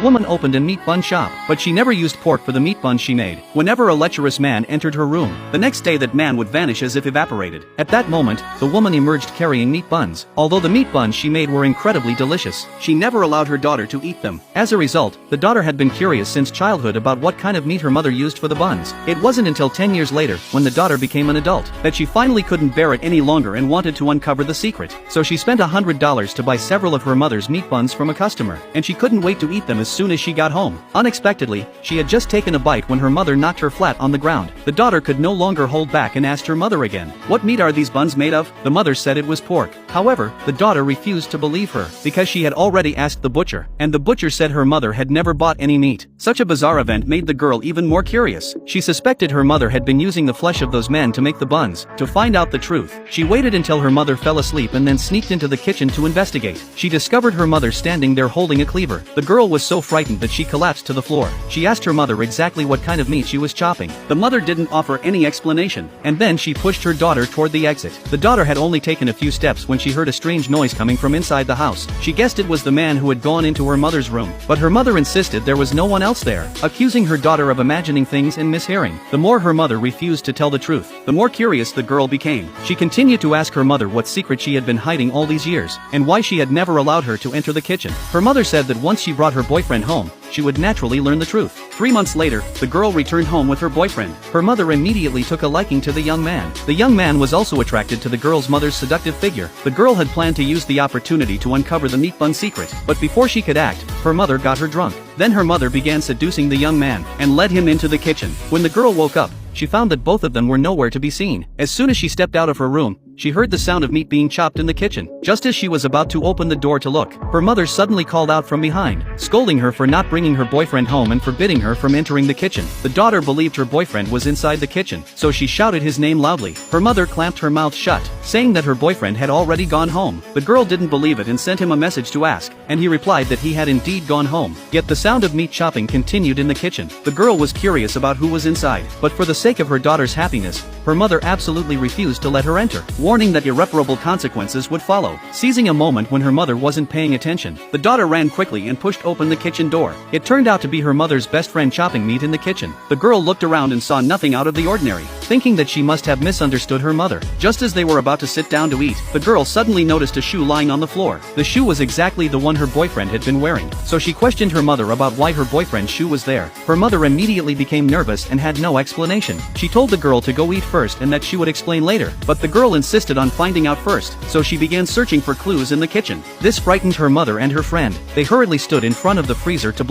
woman opened a meat bun shop, but she never used pork for the meat buns she made. Whenever a lecherous man entered her room, the next day that man would vanish as if evaporated. At that moment, the woman emerged carrying meat buns. Although the meat buns she made were incredibly delicious, she never allowed her daughter to eat them. As a result, the daughter had been curious since childhood about what kind of meat her mother used for the buns. It wasn't until 10 years later, when the daughter became an adult, that she finally couldn't bear it any longer and wanted to uncover the secret. So she spent $100 to buy several of her mother's meat buns from a customer, and she couldn't wait to eat them as soon as she got home. Unexpectedly, she had just taken a bite when her mother knocked her flat on the ground. The daughter could no longer hold back and asked her mother again, "What meat are these buns made of?" The mother said it was pork. However, the daughter refused to believe her, because she had already asked the butcher, and the butcher said her mother had never bought any meat. Such a bizarre event made the girl even more curious. She suspected her mother had been using the flesh of those men to make the buns. To find out the truth, she waited until her mother fell asleep and then sneaked into the kitchen to investigate. She discovered her mother standing there holding a cleaver. The girl was so frightened that she collapsed to the floor. She asked her mother exactly what kind of meat she was chopping. The mother didn't offer any explanation, and then she pushed her daughter toward the exit. The daughter had only taken a few steps when she heard a strange noise coming from inside the house. She guessed it was the man who had gone into her mother's room, but her mother insisted there was no one else there, accusing her daughter of imagining things and mishearing. The more her mother refused to tell the truth, the more curious the girl became. She continued to ask her mother what secret she had been hiding all these years, and why she had never allowed her to enter the kitchen. Her mother said that once she brought her boyfriend home, she would naturally learn the truth. 3 months later, the girl returned home with her boyfriend. Her mother immediately took a liking to the young man. The young man was also attracted to the girl's mother's seductive figure. The girl had planned to use the opportunity to uncover the meat bun secret, but before she could act, her mother got her drunk. Then her mother began seducing the young man, and led him into the kitchen. When the girl woke up, she found that both of them were nowhere to be seen. As soon as she stepped out of her room, she heard the sound of meat being chopped in the kitchen. Just as she was about to open the door to look, her mother suddenly called out from behind, scolding her for not bringing her boyfriend home and forbidding her from entering the kitchen. The daughter believed her boyfriend was inside the kitchen, so she shouted his name loudly. Her mother clamped her mouth shut, saying that her boyfriend had already gone home. The girl didn't believe it and sent him a message to ask, and he replied that he had indeed gone home. Yet the sound of meat chopping continued in the kitchen. The girl was curious about who was inside, but for the sake of her daughter's happiness, her mother absolutely refused to let her enter, warning that irreparable consequences would follow. Seizing a moment when her mother wasn't paying attention, the daughter ran quickly and pushed open the kitchen door. It turned out to be her mother's best friend chopping meat in the kitchen. The girl looked around and saw nothing out of the ordinary, thinking that she must have misunderstood her mother. Just as they were about to sit down to eat, the girl suddenly noticed a shoe lying on the floor. The shoe was exactly the one her boyfriend had been wearing, so she questioned her mother about why her boyfriend's shoe was there. Her mother immediately became nervous and had no explanation. She told the girl to go eat first and that she would explain later, but the girl insisted on finding out first, so she began searching for clues in the kitchen. This frightened her mother and her friend. They hurriedly stood in front of the freezer to